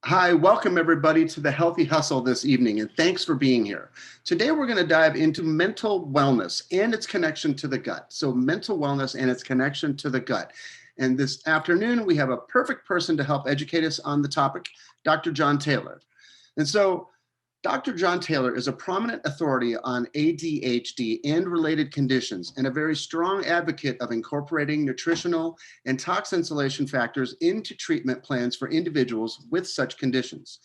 Hi, welcome everybody to the Healthy Hustle this evening, and thanks for being here. Today, we're going to dive into mental wellness and its connection to the gut. So, mental wellness and its connection to the gut. And this afternoon, we have a perfect person to help educate us on the topic, Dr. John Taylor. And so, Dr. John Taylor is a prominent authority on ADHD and related conditions and a very strong advocate of incorporating nutritional and tox insulation factors into treatment plans for individuals with such conditions.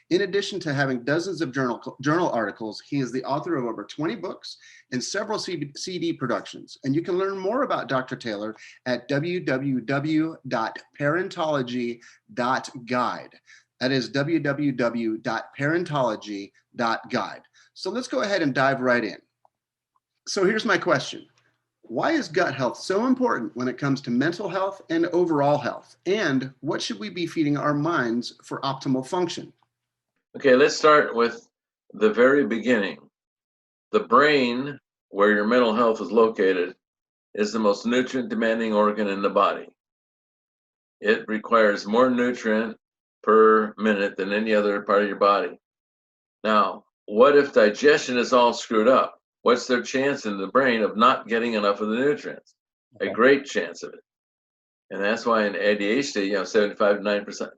In addition to having dozens of journal articles, he is the author of over 20 books and several CD productions. And you can learn more about Dr. Taylor at www.parentology.guide. That is www.parentology.guide. So let's go ahead and dive right in. So here's my question. Why is gut health so important when it comes to mental health and overall health? And what should we be feeding our minds for optimal function? Okay, let's start with the very beginning. The brain, where your mental health is located, is the most nutrient demanding organ in the body. It requires more nutrient per minute than any other part of your body. Now, what if digestion is all screwed up? What's their chance in the brain of not getting enough of the nutrients? A great chance of it. And that's why in ADHD, 75 to 9%,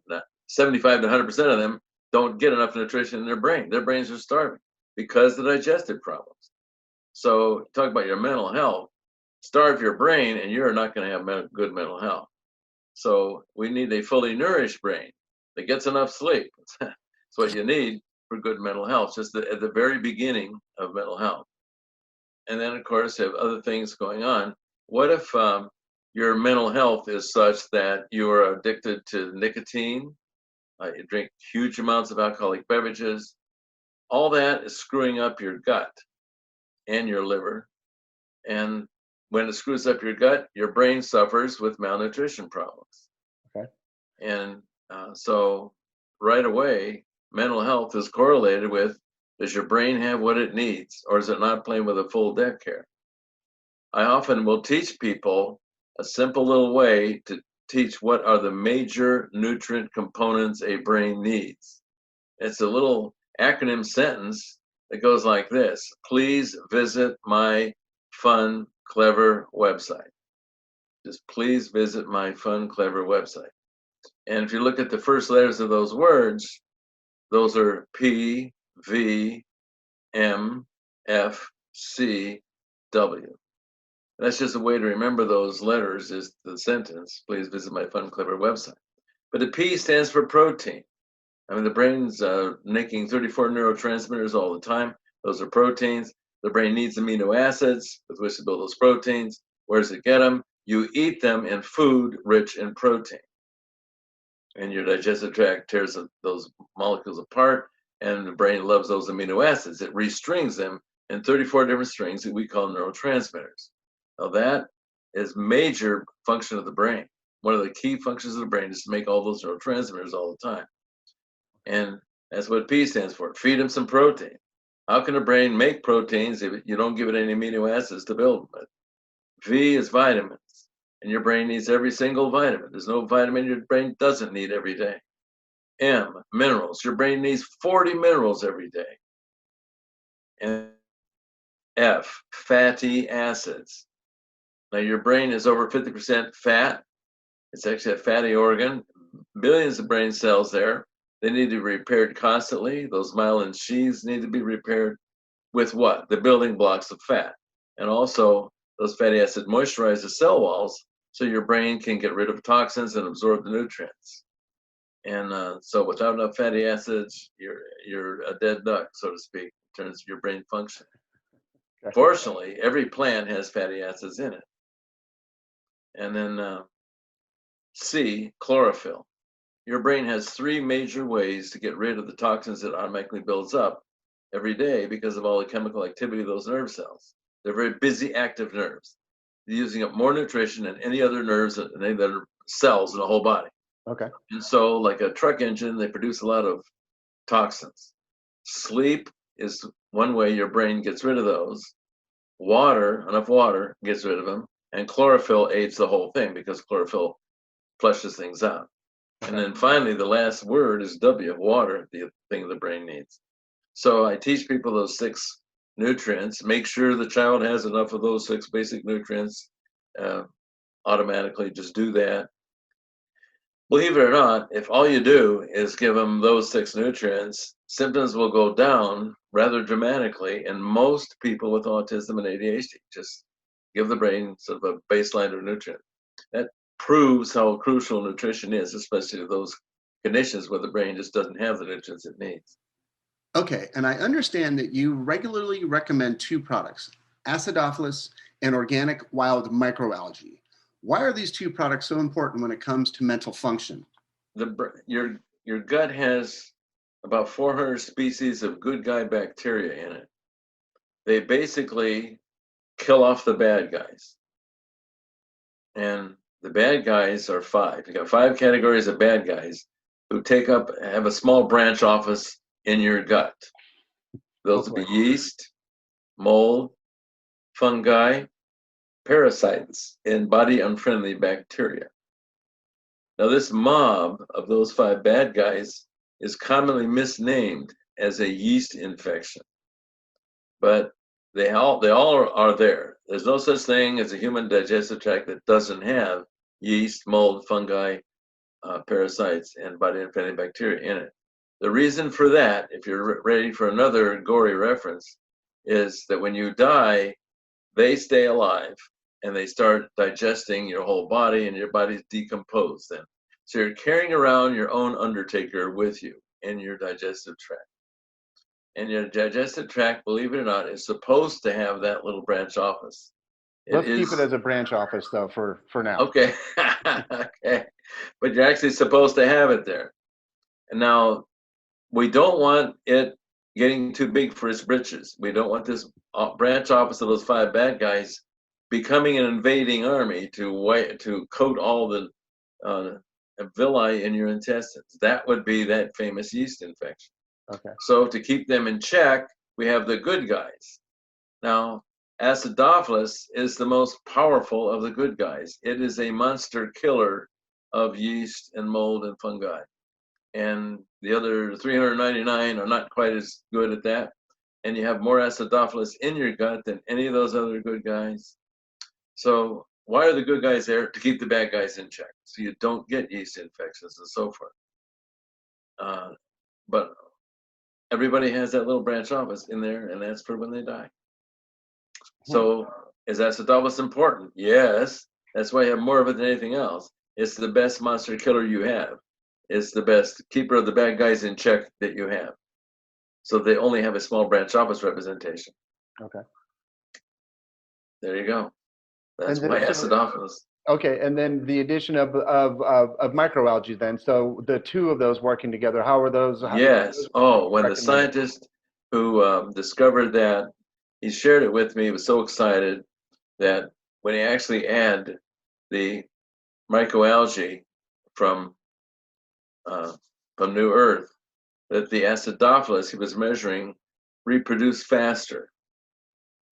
75 to 100% of them don't get enough nutrition in their brain. Their brains are starving because of the digestive problems. So talk about your mental health, starve your brain and you're not going to have good mental health. So we need a fully nourished brain that gets enough sleep. That's what you need for good mental health, just at the very beginning of mental health. And then, of course, you have other things going on. What if your mental health is such that you are addicted to nicotine, you drink huge amounts of alcoholic beverages? All that is screwing up your gut and your liver. And when it screws up your gut, your brain suffers with malnutrition problems. Okay. And so right away, mental health is correlated with, does your brain have what it needs, or is it not playing with a full deck here? I often will teach people a simple little way to teach what are the major nutrient components a brain needs. It's a little acronym sentence that goes like this: please visit my fun, clever website. Just please visit my fun, clever website. And if you look at the first letters of those words, those are P, V, M, F, C, W. That's just a way to remember those letters, is the sentence, please visit my fun, clever website. But the P stands for protein. I mean, the brain's making 34 neurotransmitters all the time. Those are proteins. The brain needs amino acids with which to build those proteins. Where does it get them? You eat them in food rich in protein. And your digestive tract tears those molecules apart, and the brain loves those amino acids. It restrings them in 34 different strings that we call neurotransmitters. Now that is major function of the brain. One of the key functions of the brain is to make all those neurotransmitters all the time. And that's what P stands for. Feed them some protein. How can a brain make proteins if you don't give it any amino acids to build them with? V is vitamins. And your brain needs every single vitamin. There's no vitamin your brain doesn't need every day. M, minerals. Your brain needs 40 minerals every day. And F, fatty acids. Now your brain is over 50% fat. It's actually a fatty organ. Billions of brain cells there. They need to be repaired constantly. Those myelin sheaths need to be repaired with what? The building blocks of fat. And also, those fatty acids moisturize the cell walls so your brain can get rid of toxins and absorb the nutrients. And so without enough fatty acids, you're a dead duck, so to speak, in terms of your brain function. Okay. Fortunately, every plant has fatty acids in it. And then C, chlorophyll. Your brain has three major ways to get rid of the toxins that automatically builds up every day because of all the chemical activity of those nerve cells. They're very busy, active nerves. They're using up more nutrition than any other nerves and any other cells in the whole body. Okay. And so, like a truck engine, they produce a lot of toxins. Sleep is one way your brain gets rid of those. Water, enough water, gets rid of them. And chlorophyll aids the whole thing because chlorophyll flushes things out. And then finally, the last word is W, water, the thing the brain needs. So I teach people those 6 nutrients, make sure the child has enough of those 6 basic nutrients, automatically just do that. Believe it or not, if all you do is give them those 6 nutrients, symptoms will go down rather dramatically in most people with autism and ADHD. Just give the brain sort of a baseline of nutrient. That proves how crucial nutrition is, especially those conditions where the brain just doesn't have the nutrients it needs. Okay, and I understand that you regularly recommend 2 products, acidophilus and organic wild microalgae. Why are these 2 products so important when it comes to mental function? Your gut has about 400 species of good guy bacteria in it. They basically kill off the bad guys. And the bad guys are 5. You got 5 categories of bad guys who have a small branch office in your gut. Those would be yeast, mold, fungi, parasites, and body unfriendly bacteria. Now, this mob of those 5 bad guys is commonly misnamed as a yeast infection, but they all are there. There's no such thing as a human digestive tract that doesn't have yeast, mold, fungi, parasites, and body unfriendly bacteria in it. The reason for that, if you're ready for another gory reference, is that when you die, they stay alive and they start digesting your whole body, and your body's decomposed then. So you're carrying around your own undertaker with you in your digestive tract. And your digestive tract, believe it or not, is supposed to have that little branch office. Let's keep it as a branch office, though, for now. Okay. Okay. But you're actually supposed to have it there. And now, we don't want it getting too big for its britches. We don't want this branch office of those 5 bad guys becoming an invading army to coat all the villi in your intestines. That would be that famous yeast infection. Okay. So to keep them in check, we have the good guys. Now, acidophilus is the most powerful of the good guys. It is a monster killer of yeast and mold and fungi. And the other 399 are not quite as good at that. And you have more acidophilus in your gut than any of those other good guys. So why are the good guys there? To keep the bad guys in check, so you don't get yeast infections and so forth. But everybody has that little branch office in there, and that's for when they die. So is acidophilus important? Yes. That's why you have more of it than anything else. It's the best monster killer you have. It's the best keeper of the bad guys in check that you have. So they only have a small branch office representation. Okay. There you go. That's why acidophilus. Okay, and then the addition of microalgae then. So the 2 of those working together, how are those? Yes. When the scientist who discovered that, he shared it with me. He was so excited that when he actually add the microalgae from New Earth, that the acidophilus he was measuring reproduced faster.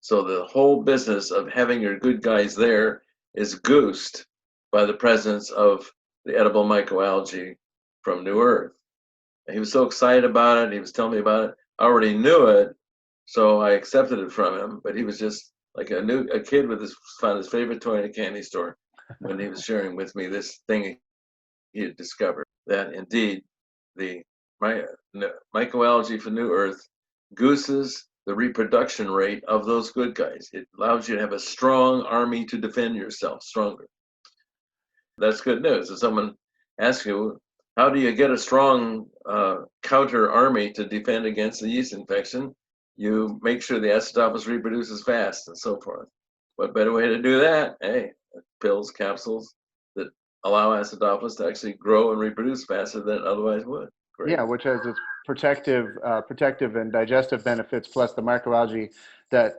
So the whole business of having your good guys there is goosed by the presence of the edible microalgae from New Earth. And he was so excited about it. He was telling me about it. I already knew it, so I accepted it from him. But he was just like a kid found his favorite toy in a candy store when he was sharing with me this thing he had discovered, that indeed the microalgae from New Earth gooses the reproduction rate of those good guys. It allows you to have a strong army to defend yourself stronger. That's good news. If someone asks you, how do you get a strong counter army to defend against the yeast infection? You make sure the acidophilus reproduces fast and so forth. What better way to do that? Hey, pills, capsules that allow acidophilus to actually grow and reproduce faster than it otherwise would. Great. Yeah, which has its protective and digestive benefits, plus the microalgae that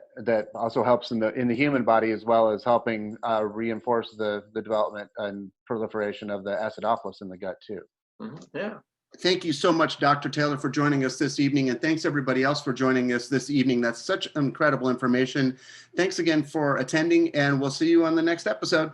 also helps in the human body, as well as helping reinforce the development and proliferation of the acidophilus in the gut too. Mm-hmm. Yeah. Thank you so much, Dr. Taylor, for joining us this evening, and thanks everybody else for joining us this evening. That's such incredible information. Thanks again for attending, and we'll see you on the next episode.